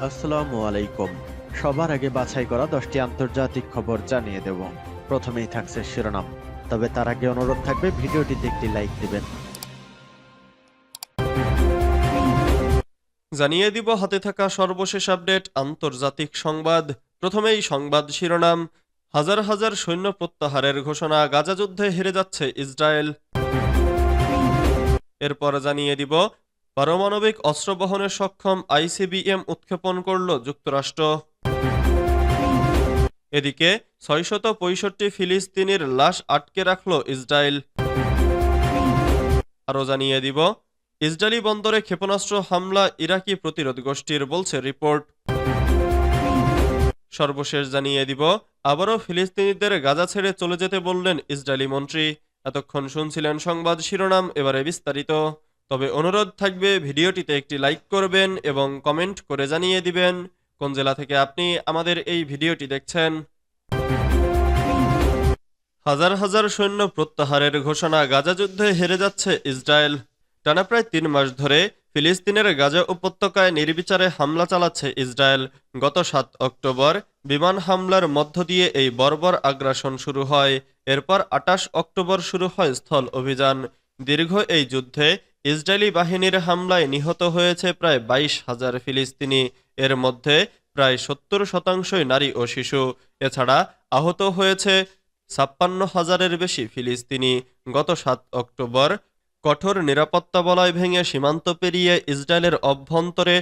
আসসালামু আলাইকুম। সবার আগে বাছাই করা 10টি আন্তর্জাতিক খবর জানিয়ে দেব। প্রথমেই থাকছে শিরোনাম, তবে তার আগে অনুরোধ থাকবে ভিডিওটিতে একটি লাইক দিবেন। জানিয়ে দিব হাতে থাকা সর্বশেষ আপডেট আন্তর্জাতিক সংবাদ। প্রথমেই সংবাদ শিরোনাম, হাজার হাজার সৈন্য প্রত্যাহারের ঘোষণা, গাজা যুদ্ধে হেরে যাচ্ছে ইসরায়েল। এরপর জানিয়ে দিব পারমাণবিক অস্ত্র বহনে সক্ষম আইসিবিএম উৎক্ষেপণ করল যুক্তরাষ্ট্র। এদিকে 665 ফিলিস্তিনির লাশ আটকে রাখল ইসরায়েল। আরও জানিয়ে দিব ইসরায়েলি বন্দরে ক্ষেপণাস্ত্র হামলা ইরাকি প্রতিরোধ গোষ্ঠীর, বলছে রিপোর্ট। সর্বশেষ জানিয়ে দিব আবারও ফিলিস্তিনিদের গাজা ছেড়ে চলে যেতে বললেন ইসরায়েলি মন্ত্রী। এতক্ষণ শুনছিলেন সংবাদ শিরোনাম, এবারে বিস্তারিত। তবে অনুরোধ থাকবে ভিডিওটিতে একটি লাইক করবেন এবং কমেন্ট করে জানিয়ে দিবেন কোন জেলা থেকে আপনি আমাদের এই ভিডিওটি দেখছেন। হাজার হাজার সৈন্য প্রত্যাহারের ঘোষণা, গাজা যুদ্ধে হেরে যাচ্ছে ইসরায়েল। টানা প্রায় 3 মাস ধরে ফিলিস্তিনের গাজা উপত্যকায় নির্বিচারে হামলা চালাচ্ছে ইসরায়েল। গত 7 অক্টোবর বিমান হামলার মধ্য দিয়ে এই বর্বর আগ্রাসন শুরু হয়। এরপর 28 অক্টোবর শুরু হয় স্থল অভিযান। দীর্ঘ এই যুদ্ধে ইসরায়েলি বাহিনীর হামলায় নিহত হয়েছে প্রায় 22,000 ফিলিস্তিনি। এর মধ্যে প্রায় 70% নারী ও শিশু। এছাড়া আহত হয়েছে 56,000-এর বেশি ফিলিস্তিনি। গত 7 অক্টোবর কঠোর নিরাপত্তা বলয় ভেঙে সীমান্ত পেরিয়ে ইসরায়েলের অভ্যন্তরে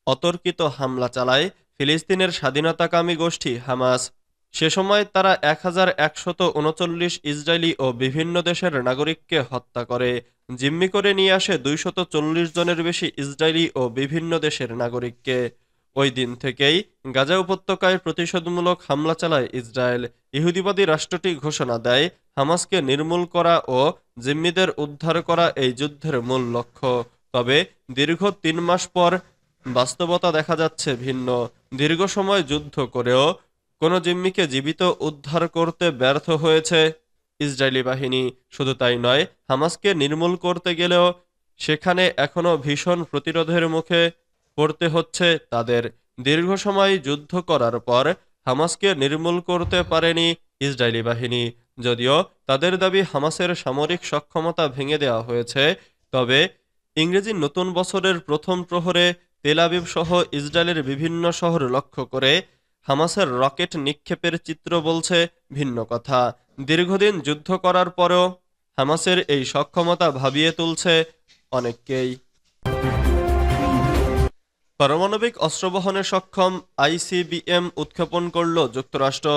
অতর্কিত হামলা চালায় ফিলিস্তিনের স্বাধীনতাকামী গোষ্ঠী হামাস। সে সময় তারা 1139 ইসরায়েলি ও বিভিন্ন দেশের নাগরিককে হত্যা করে। জিম্মি করে নিয়ে আসে 240 জনের বেশি ইসরায়েলি ও বিভিন্ন দেশের নাগরিককে। ওই দিন থেকেই গাজা উপত্যকায় প্রতিশোধমূলক হামলা চালায় ইসরায়েল। ইহুদিবাদী রাষ্ট্রটি ঘোষণা দেয় হামাসকে নির্মূল করা ও জিম্মিদের উদ্ধার করা এই যুদ্ধের মূল লক্ষ্য। তবে দীর্ঘ 3 মাস পর বাস্তবতা দেখা যাচ্ছে ভিন্ন। দীর্ঘ সময় যুদ্ধ করেও কোনো জিম্মিকে জীবিত উদ্ধার করতে ব্যর্থ হয়েছে ইসরায়েলি বাহিনী। শুধু তাই নয়, হামাসকে নির্মূল করতে গেলেও সেখানে এখনও ভীষণ প্রতিরোধের মুখে পড়তে হচ্ছে তাদের। দীর্ঘ সময় যুদ্ধ করার পর হামাসকে নির্মূল করতে পারেনি ইসরায়েলি বাহিনী। যদিও তাদের দাবি হামাসের সামরিক সক্ষমতা ভেঙে দেওয়া হয়েছে, তবে ইংরেজি নতুন বছরের প্রথম প্রহরে তেল আবিব সহ ইসরায়েলের বিভিন্ন শহর লক্ষ্য করে হামাসের রকেট নিক্ষেপের চিত্র বলছে ভিন্ন কথা। দীর্ঘদিন যুদ্ধ করার পরেও হামাসের এই সক্ষমতা ভাবিয়ে তুলছে অনেককেই। পারমাণবিক অস্ত্র বহনে সক্ষম আইসিবিএম উৎক্ষেপণ করল যুক্তরাষ্ট্র।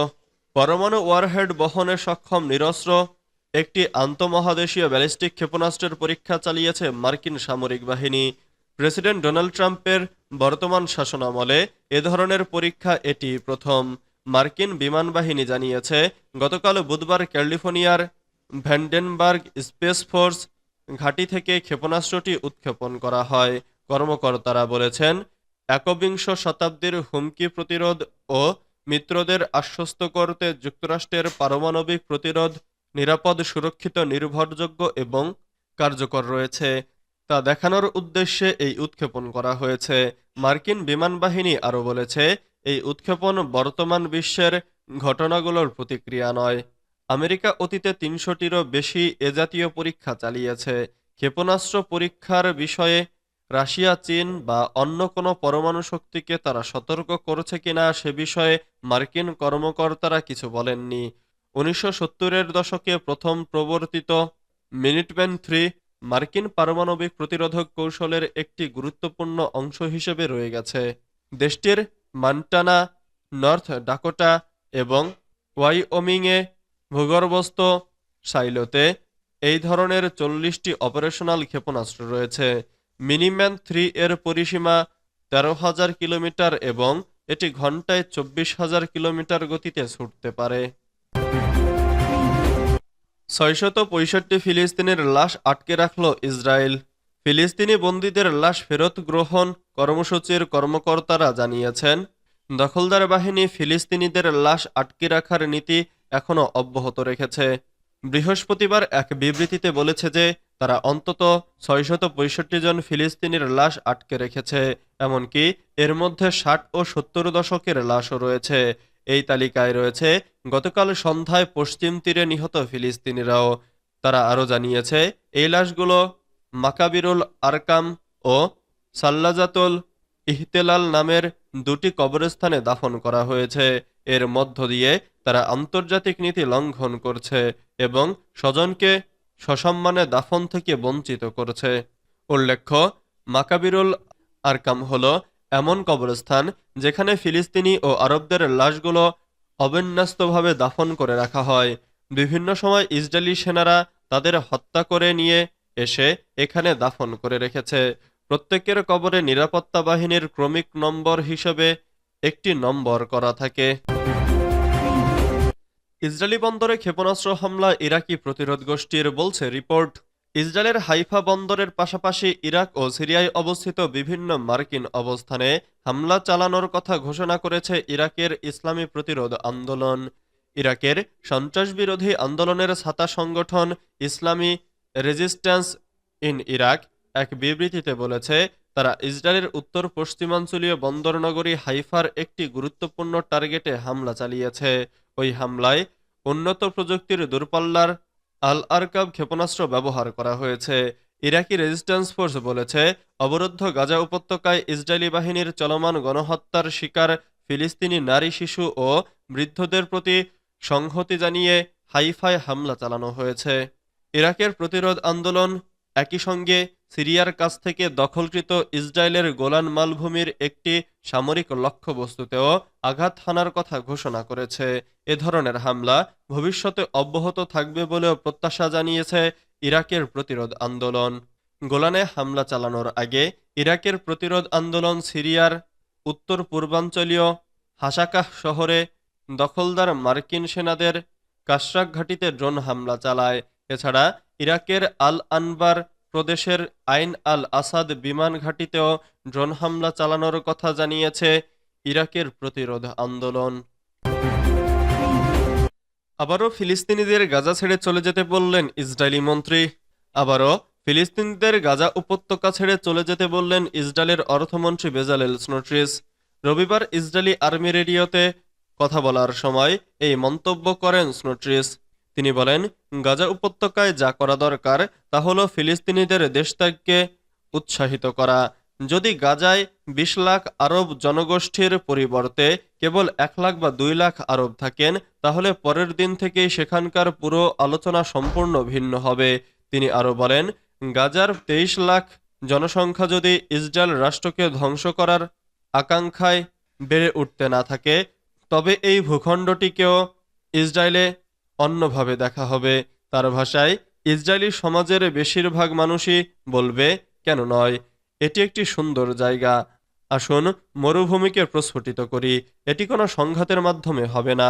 পরমাণু ওয়ারহেড বহনে সক্ষম নিরস্ত্র একটি আন্তঃমহাদেশীয় ব্যালিস্টিক ক্ষেপণাস্ত্রের পরীক্ষা চালিয়েছে মার্কিন সামরিক বাহিনী। প্রেসিডেন্ট ডোনাল্ড ট্রাম্পের বর্তমান শাসনামলে এ ধরনের পরীক্ষা এটি প্রথম। মার্কিন বিমান বাহিনী জানিয়েছে গতকাল বুধবার ক্যালিফোর্নিয়ার ভ্যান্ডেনবার্গ স্পেস ফোর্স ঘাঁটি থেকে ক্ষেপণাস্ত্রটি উৎক্ষেপণ করা হয়। কর্মকর্তারা বলেছেন, একবিংশ শতাব্দীর হুমকি প্রতিরোধ ও মিত্রদের আশ্বস্ত করতে যুক্তরাষ্ট্রের পারমাণবিক প্রতিরোধ নিরাপদ, সুরক্ষিত, নির্ভরযোগ্য এবং কার্যকর রয়েছে তা দেখানোর উদ্দেশ্যে এই উৎক্ষেপণ করা হয়েছে। মার্কিন বিমান বাহিনী আরও বলেছে, এই উৎক্ষেপণ বর্তমান বিশ্বের ঘটনাগুলোর প্রতিক্রিয়া নয়। আমেরিকা অতীতে 300টিরও বেশি এ জাতীয় পরীক্ষা চালিয়েছে। ক্ষেপণাস্ত্র পরীক্ষার বিষয়ে রাশিয়া, চীন বা অন্য কোনো পরমাণু শক্তিকে তারা সতর্ক করেছে কিনা সে বিষয়ে মার্কিন কর্মকর্তারা কিছু বলেননি। 1970-এর দশকে প্রথম প্রবর্তিত মিনিটম্যান 3 মার্কিন পারমাণবিক প্রতিরোধক কৌশলের একটি গুরুত্বপূর্ণ অংশ হিসেবে রয়ে গেছে। দেশটির মন্টানা, নর্থ ডাকোটা এবং ওয়াইওমিংয়ে ভূগর্ভস্থ সাইলোতে এই ধরনের 40টি অপারেশনাল ক্ষেপণাস্ত্র রয়েছে। মিনিম্যান 3 এর পরিসীমা 13,000 কিলোমিটার এবং এটি ঘন্টায় 24,000 কিলোমিটার গতিতে ছুটতে পারে। 665 ফিলিস্তিনের লাশ আটকে রাখল ইসরায়েল। ফিলিস্তিনি বন্দীদের লাশ ফেরত গ্রহণ কর্মসূচির কর্মকর্তারা জানিয়েছেন, দখলদার বাহিনী ফিলিস্তিনিদের লাশ আটকে রাখার নীতি এখনও অব্যাহত রেখেছে। বৃহস্পতিবার এক বিবৃতিতে বলেছে যে তারা অন্তত 665 জন ফিলিস্তিনির লাশ আটকে রেখেছে এমনকি এর মধ্যে 60 ও 70 দশকের লাশও রয়েছে। এই তালিকায় রয়েছে গতকাল সন্ধ্যায় পশ্চিম তীরে নিহত ফিলিস্তিনিরাও। তারা আরও জানিয়েছে, এই লাশগুলো মাকাবিরুল আরকাম ও সাল্লাজাতুল ইহতেলাল নামের দুটি কবরস্থানে দাফন করা হয়েছে। এর মধ্য দিয়ে তারা আন্তর্জাতিক নীতি লঙ্ঘন করছে এবং স্বজনকে সসম্মানে দাফন থেকে বঞ্চিত করছে। উল্লেখ্য, মাকাবিরুল আরকাম হল এমন কবরস্থান যেখানে ফিলিস্তিনি ও আরবদের লাশগুলো অবিন্যস্তভাবে দাফন করে রাখা হয়। বিভিন্ন সময় ইসরায়েলি সেনারা তাদের হত্যা করে নিয়ে এসে এখানে দাফন করে রেখেছে। প্রত্যেকের কবরে নিরাপত্তা বাহিনীর ক্রমিক নম্বর হিসেবে একটি নম্বর করা থাকে। ইসরায়েলি বন্দরে ক্ষেপণাস্ত্র হামলা ইরাকি প্রতিরোধ গোষ্ঠীর, বলছে রিপোর্ট। ইসরায়েলের হাইফা বন্দরের পাশাপাশি ইরাক ও সিরিয়ায় অবস্থিত বিভিন্ন মার্কিন অবস্থানে হামলা চালানোর কথা ঘোষণা করেছে ইরাকের ইসলামী প্রতিরোধ আন্দোলন। ইরাকের সন্ত্রাসবিরোধী আন্দোলনের ছাতা সংগঠন ইসলামী রেজিস্ট্যান্স ইন ইরাক এক বিবৃতিতে বলেছে, তারা ইসরায়েলের উত্তর পশ্চিমাঞ্চলীয় বন্দরনগরী হাইফার একটি গুরুত্বপূর্ণ টার্গেটে হামলা চালিয়েছে। ওই হামলায় উন্নত প্রযুক্তির দূরপাল্লার আল আরকাব ক্ষেপণাস্ত্র ব্যবহার করা হয়েছে। ইরাকি রেজিস্ট্যান্স ফোর্স বলেছে, অবরুদ্ধ গাজা উপত্যকায় ইসরায়েলি বাহিনীর চলমান গণহত্যার শিকার ফিলিস্তিনি নারী, শিশু ও বৃদ্ধদের প্রতি সংহতি জানিয়ে হাইফায় হামলা চালানো হয়েছে। ইরাকের প্রতিরোধ আন্দোলন একই সঙ্গে সিরিয়ার কাছ থেকে দখলকৃত ইসরায়েলের গোলান মালভূমির একটি সামরিক লক্ষ্যবস্তুতেও আঘাত হানার কথা ঘোষণা করেছে। এ ধরনের হামলা ভবিষ্যতে অব্যাহত থাকবে বলেও প্রত্যাশা জানিয়েছে ইরাকের প্রতিরোধ আন্দোলন। গোলানে হামলা চালানোর আগে ইরাকের প্রতিরোধ আন্দোলন সিরিয়ার উত্তর পূর্বাঞ্চলীয় হাসাকাহ শহরে দখলদার মার্কিন সেনাদের কাশরাক ঘাঁটিতে ড্রোন হামলা চালায়। এছাড়া ইরাকের আল আনবার প্রদেশের আইন আল আসাদ বিমান ঘাঁটিতেও ড্রোন হামলা চালানোর কথা জানিয়েছে ইরাকের প্রতিরোধ আন্দোলন। আবারও ফিলিস্তিনিদের গাজা ছেড়ে চলে যেতে বললেন ইসরায়েলি মন্ত্রী। আবারও ফিলিস্তিনিদের গাজা উপত্যকা ছেড়ে চলে যেতে বললেন ইসরায়েলের অর্থমন্ত্রী বেজালেল স্মোট্রিচ। রবিবার ইসরায়েলি আর্মি রেডিওতে কথা বলার সময় এই মন্তব্য করেন স্মোট্রিচ। তিনি বলেন, গাজা উপত্যকায় যা করা দরকার তা হলো ফিলিস্তিনিদের দেশত্যাগকে উৎসাহিত করা। যদি গাজায় ২০ লাখ আরব জনগোষ্ঠীর পরিবর্তে কেবল ১ লাখ বা ২ লাখ আরব থাকেন, তাহলে পরের দিন থেকেই সেখানকার পুরো আলোচনা সম্পূর্ণ ভিন্ন হবে। তিনি আরও বলেন, গাজার ২৩ লাখ জনসংখ্যা যদি ইসরায়েল রাষ্ট্রকে ধ্বংস করার আকাঙ্ক্ষায় বেড়ে উঠতে না থাকে, তবে এই ভূখণ্ডটিকেও ইসরায়েলে অন্যভাবে দেখা হবে। তার ভাষায়, ইসরায়েলি সমাজের বেশিরভাগ মানুষই বলবে, কেন নয়, এটি একটি সুন্দর জায়গা। আসুন মরুভূমিকে প্রস্ফুটিত করি, এটি কোনো সংঘাতের মাধ্যমে হবে না।